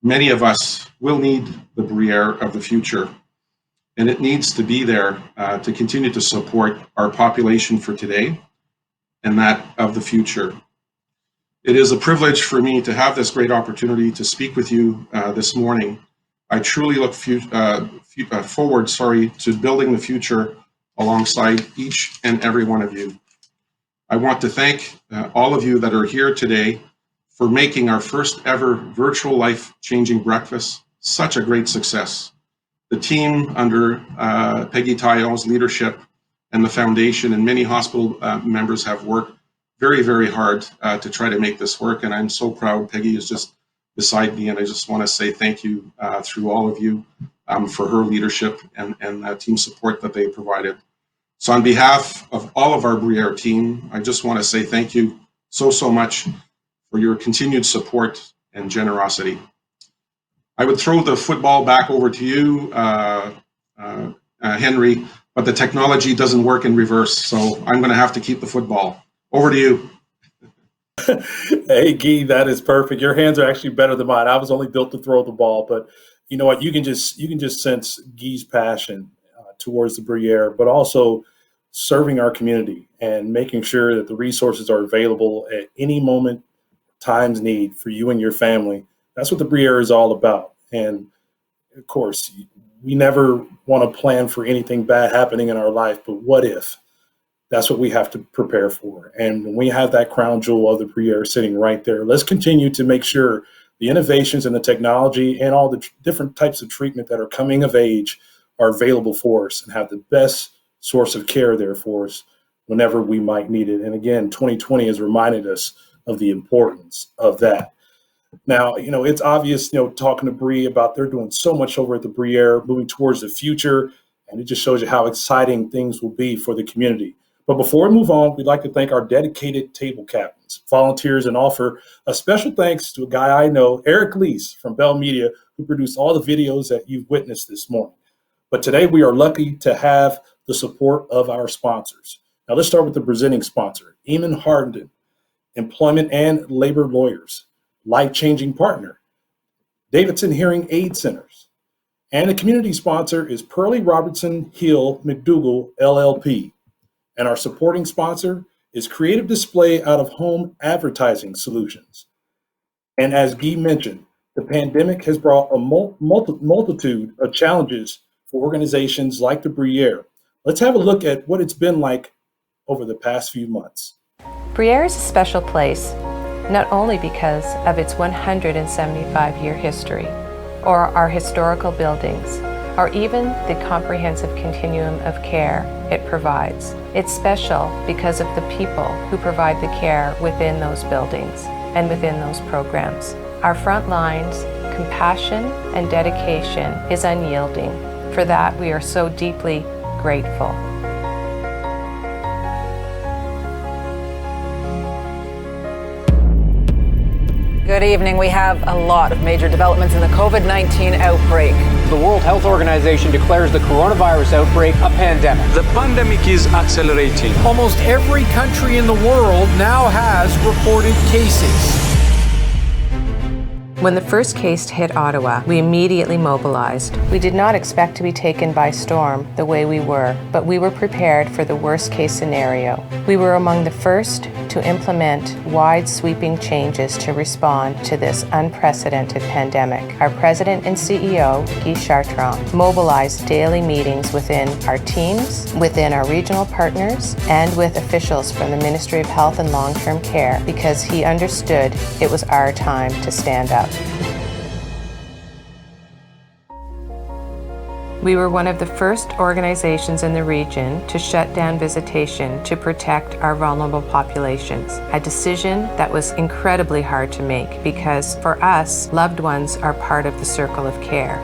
many of us will need the Bruyere of the future. And it needs to be there to continue to support our population for today and that of the future. It is a privilege for me to have this great opportunity to speak with you this morning. I truly look forward to building the future alongside each and every one of you. I want to thank all of you that are here today for making our first ever virtual life-changing breakfast such a great success. The team under Peggy Taillon's leadership and the foundation and many hospital members have worked very, very hard to try to make this work. And I'm so proud. Peggy is just beside me, and I just want to say thank you through all of you for her leadership and team support that they provided. So on behalf of all of our Bruyere team, I just want to say thank you so much for your continued support and generosity. I would throw the football back over to you, Henry, but the technology doesn't work in reverse, so I'm going to have to keep the football. Over to you. Hey, Guy, that is perfect. Your hands are actually better than mine. I was only built to throw the ball, but you know what? You can just sense Guy's passion towards the Bruyere, but also serving our community and making sure that the resources are available at any moment, time's need for you and your family. That's what the Bruyere is all about. And of course, we never want to plan for anything bad happening in our life, but what if? That's what we have to prepare for. And when we have that crown jewel of the Bruyere sitting right there, let's continue to make sure the innovations and the technology and all the different types of treatment that are coming of age are available for us and have the best source of care there for us whenever we might need it. And again, 2020 has reminded us of the importance of that. Now, you know, it's obvious, you know, talking to Bree about they're doing so much over at the Bruyere, moving towards the future, and it just shows you how exciting things will be for the community. But before we move on, we'd like to thank our dedicated table captains, volunteers, and offer a special thanks to a guy I know, Eric Leese from Bell Media, who produced all the videos that you've witnessed this morning. But today we are lucky to have the support of our sponsors. Now let's start with the presenting sponsor, Jann Arden, Employment and Labor Lawyers, Life-Changing Partner, Davidson Hearing Aid Centers, and the community sponsor is Pearlie Robertson Hill McDougall LLP. And our supporting sponsor is Creative Display Out of Home Advertising Solutions. And as Guy mentioned, the pandemic has brought a multitude of challenges for organizations like the Bruyere. Let's have a look at what it's been like over the past few months. Bruyere is a special place, not only because of its 175-year history, or our historical buildings, or even the comprehensive continuum of care it provides. It's special because of the people who provide the care within those buildings and within those programs. Our front lines, compassion and dedication is unyielding. For that, we are so deeply grateful. Good evening. We have a lot of major developments in the COVID-19 outbreak. The World Health Organization declares the coronavirus outbreak a pandemic. The pandemic is accelerating. Almost every country in the world now has reported cases. When the first case hit Ottawa, we immediately mobilized. We did not expect to be taken by storm the way we were, but we were prepared for the worst case scenario. We were among the first to implement wide sweeping changes to respond to this unprecedented pandemic. Our President and CEO, Guy Chartrand, mobilized daily meetings within our teams, within our regional partners, and with officials from the Ministry of Health and Long-Term Care because he understood it was our time to stand up. We were one of the first organizations in the region to shut down visitation to protect our vulnerable populations, a decision that was incredibly hard to make because for us, loved ones are part of the circle of care.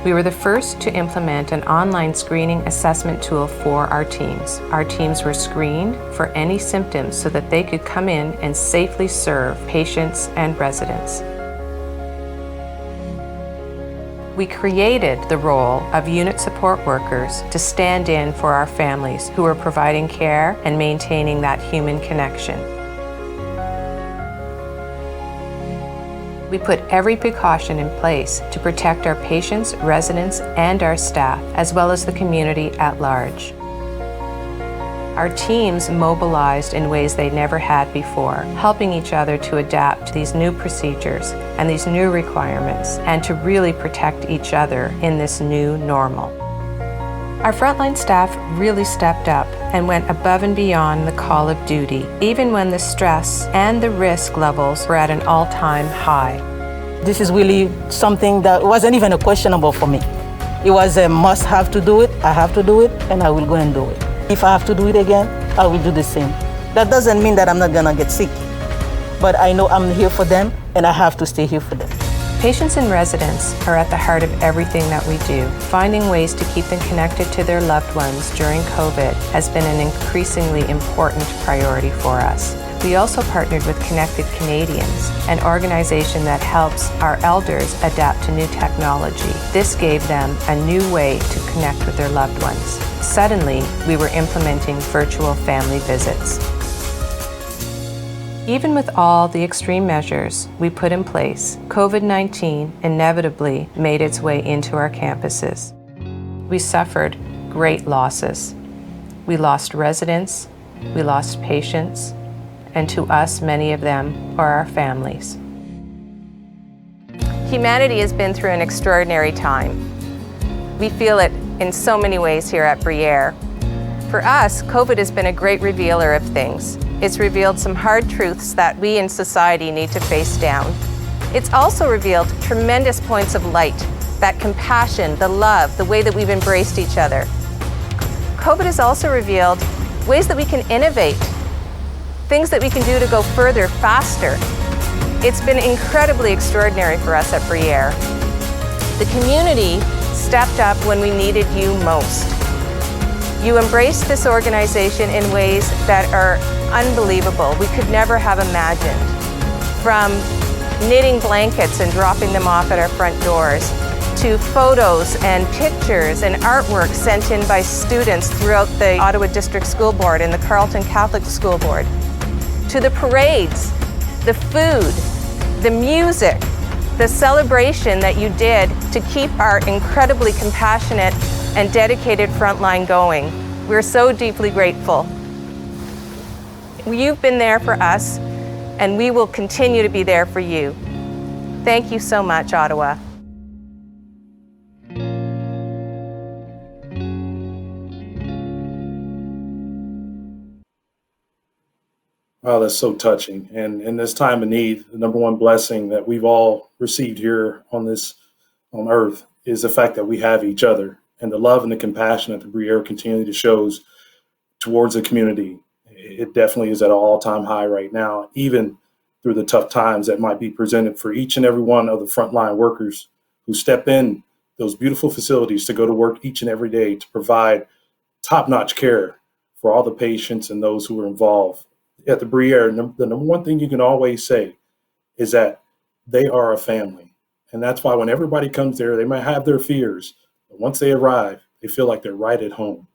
We were the first to implement an online screening assessment tool for our teams. Our teams were screened for any symptoms so that they could come in and safely serve patients and residents. We created the role of unit support workers to stand in for our families who were providing care and maintaining that human connection. We put every precaution in place to protect our patients, residents, and our staff, as well as the community at large. Our teams mobilized in ways they never had before, helping each other to adapt to these new procedures and these new requirements, and to really protect each other in this new normal. Our frontline staff really stepped up and went above and beyond the call of duty, even when the stress and the risk levels were at an all-time high. This is really something that wasn't even a questionable for me. It was a must-have to do it, I have to do it, and I will go and do it. If I have to do it again, I will do the same. That doesn't mean that I'm not gonna get sick, but I know I'm here for them and I have to stay here for them. Patients and residents are at the heart of everything that we do. Finding ways to keep them connected to their loved ones during COVID has been an increasingly important priority for us. We also partnered with Connected Canadians, an organization that helps our elders adapt to new technology. This gave them a new way to connect with their loved ones. Suddenly, we were implementing virtual family visits. Even with all the extreme measures we put in place, COVID-19 inevitably made its way into our campuses. We suffered great losses. We lost residents, we lost patients, and to us, many of them are our families. Humanity has been through an extraordinary time. We feel it in so many ways here at Bruyere. For us, COVID has been a great revealer of things. It's revealed some hard truths that we in society need to face down. It's also revealed tremendous points of light, that compassion, the love, the way that we've embraced each other. COVID has also revealed ways that we can innovate, things that we can do to go further, faster. It's been incredibly extraordinary for us at Bruyere. The community stepped up when we needed you most. You embraced this organization in ways that are unbelievable. We could never have imagined. From knitting blankets and dropping them off at our front doors, to photos and pictures and artwork sent in by students throughout the Ottawa District School Board and the Carleton Catholic School Board, to the parades, the food, the music, the celebration that you did to keep our incredibly compassionate and dedicated frontline going. We're so deeply grateful. You've been there for us, and we will continue to be there for you. Thank you so much, Ottawa. Wow, that's so touching. And in this time of need, the number one blessing that we've all received here on earth is the fact that we have each other, and the love and the compassion that the Bruyere continually shows towards the community. It definitely is at an all-time high right now, even through the tough times that might be presented for each and every one of the frontline workers who step in those beautiful facilities to go to work each and every day to provide top-notch care for all the patients and those who are involved. at the Bruyere, the number one thing you can always say is that they are a family. And that's why when everybody comes there, they might have their fears, but once they arrive, they feel like they're right at home.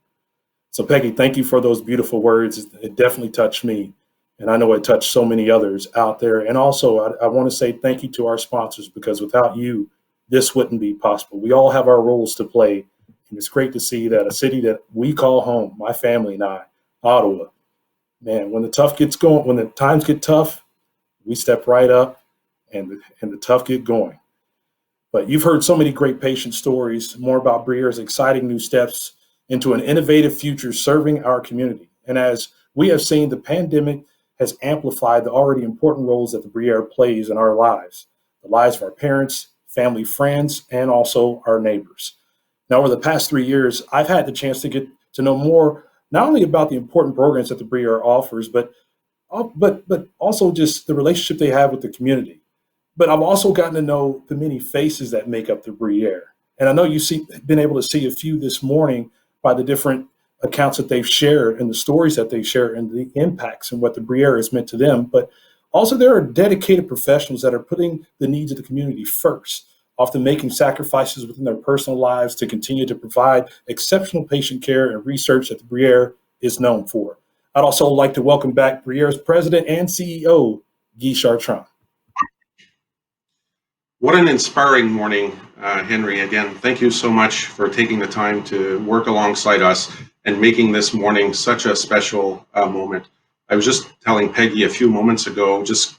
So Peggy, thank you for those beautiful words. It definitely touched me. And I know it touched so many others out there. And also, I want to say thank you to our sponsors, because without you, this wouldn't be possible. We all have our roles to play. And it's great to see that a city that we call home, my family and I, Ottawa, man, when the times get tough, we step right up and the tough get going. But you've heard so many great patient stories, more about Bruyere's exciting new steps into an innovative future serving our community. And as we have seen, the pandemic has amplified the already important roles that the Bruyere plays in our lives, the lives of our parents, family, friends, and also our neighbors. Now, over the past 3 years, I've had the chance to get to know more, not only about the important programs that the Bruyere offers, but also just the relationship they have with the community. But I've also gotten to know the many faces that make up the Bruyere. And I know you've been able to see a few this morning by the different accounts that they've shared and the stories that they share and the impacts and what the Bruyere has meant to them. But also there are dedicated professionals that are putting the needs of the community first, often making sacrifices within their personal lives to continue to provide exceptional patient care and research that the Bruyere is known for. I'd also like to welcome back Bruyere's president and CEO, Guy Chartrand. What an inspiring morning, Henry. Again, thank you so much for taking the time to work alongside us and making this morning such a special moment. I was just telling Peggy a few moments ago, just,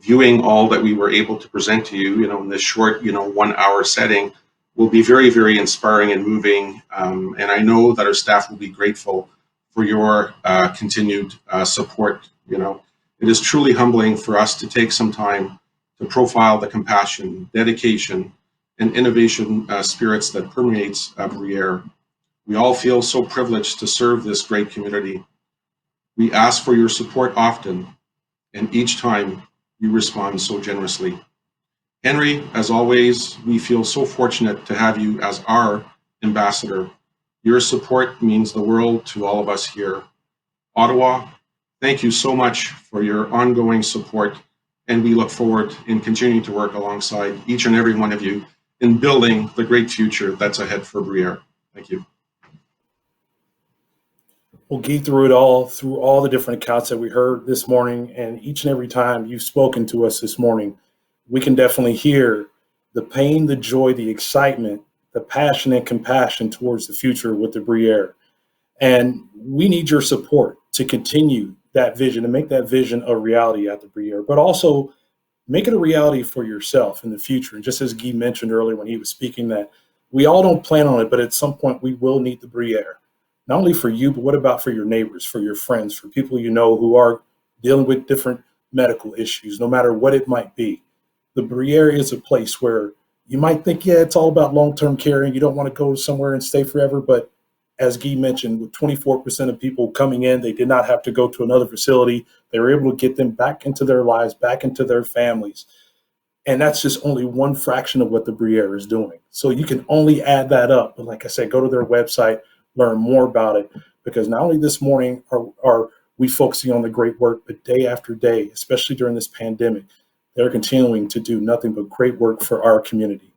viewing all that we were able to present to you, in this short, 1 hour setting will be very, very inspiring and moving. And I know that our staff will be grateful for your continued support. It is truly humbling for us to take some time to profile the compassion, dedication, and innovation spirits that permeates Bruyere. We all feel so privileged to serve this great community. We ask for your support often, and each time you respond so generously. Henry, as always, we feel so fortunate to have you as our ambassador. Your support means the world to all of us here. Ottawa, thank you so much for your ongoing support, and we look forward in continuing to work alongside each and every one of you in building the great future that's ahead for Bruyere. Thank you. We'll get through it all, through all the different accounts that we heard this morning, and each and every time you've spoken to us this morning, we can definitely hear the pain, the joy, the excitement, the passion and compassion towards the future with the Bruyere. And we need your support to continue that vision and make that vision a reality at the Bruyere, but also make it a reality for yourself in the future. And just as Guy mentioned earlier when he was speaking, that we all don't plan on it, but at some point we will need the Bruyere. Not only for you, but what about for your neighbors, for your friends, for people you know who are dealing with different medical issues, no matter what it might be. The Bruyere is a place where you might think, yeah, it's all about long-term care and you don't want to go somewhere and stay forever. But as Guy mentioned, with 24% of people coming in, they did not have to go to another facility. They were able to get them back into their lives, back into their families. And that's just only one fraction of what the Bruyere is doing. So you can only add that up. But like I said, go to their website, learn more about it, because not only this morning are we focusing on the great work, but day after day, especially during this pandemic, they're continuing to do nothing but great work for our community.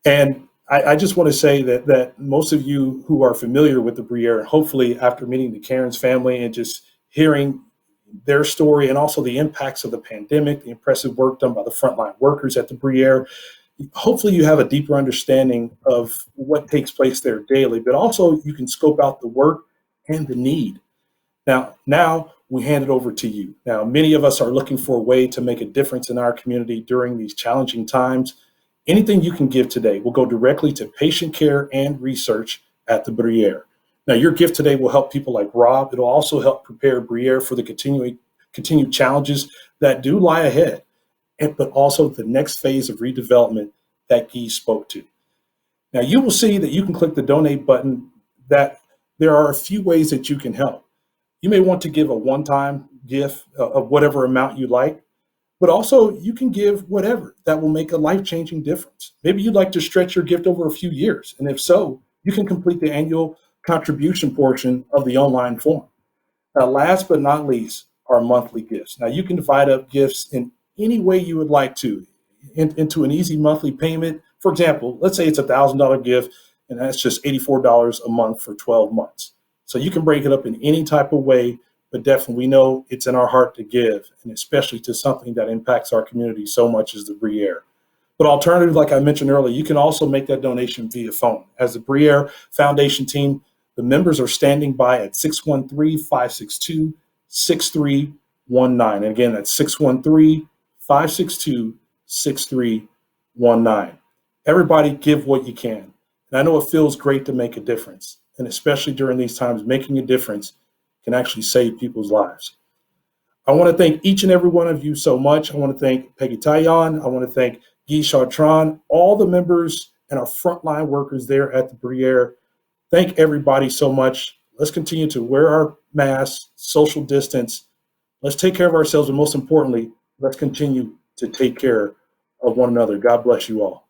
And I just want to say that most of you who are familiar with the Bruyere, hopefully after meeting the Cairns family and just hearing their story and also the impacts of the pandemic, the impressive work done by the frontline workers at the Bruyere, hopefully you have a deeper understanding of what takes place there daily, but also you can scope out the work and the need. Now we hand it over to you. Now, many of us are looking for a way to make a difference in our community during these challenging times. Anything you can give today will go directly to patient care and research at the Bruyere. Now, your gift today will help people like Rob. It'll also help prepare Bruyere for the continued challenges that do lie ahead, but also the next phase of redevelopment that Guy spoke to. Now, you will see that you can click the donate button, that there are a few ways that you can help. You may want to give a one-time gift of whatever amount you like, but also you can give whatever that will make a life-changing difference. Maybe you'd like to stretch your gift over a few years, and if so, you can complete the annual contribution portion of the online form. Now, last but not least, our monthly gifts. Now, you can divide up gifts in any way you would like to into an easy monthly payment. For example, let's say it's $1,000 gift, and that's just $84 a month for 12 months. So you can break it up in any type of way, but definitely we know it's in our heart to give, and especially to something that impacts our community so much as the Bruyere. But alternative, like I mentioned earlier, you can also make that donation via phone. As the Bruyere Foundation team, the members are standing by at 613-562-6319. And again, that's 613-562-6319. Everybody give what you can. And I know it feels great to make a difference. And especially during these times, making a difference can actually save people's lives. I want to thank each and every one of you so much. I want to thank Peggy Taillon. I want to thank Guy Chartrand, all the members and our frontline workers there at the Bruyere. Thank everybody so much. Let's continue to wear our masks, social distance. Let's take care of ourselves, and most importantly, let's continue to take care of one another. God bless you all.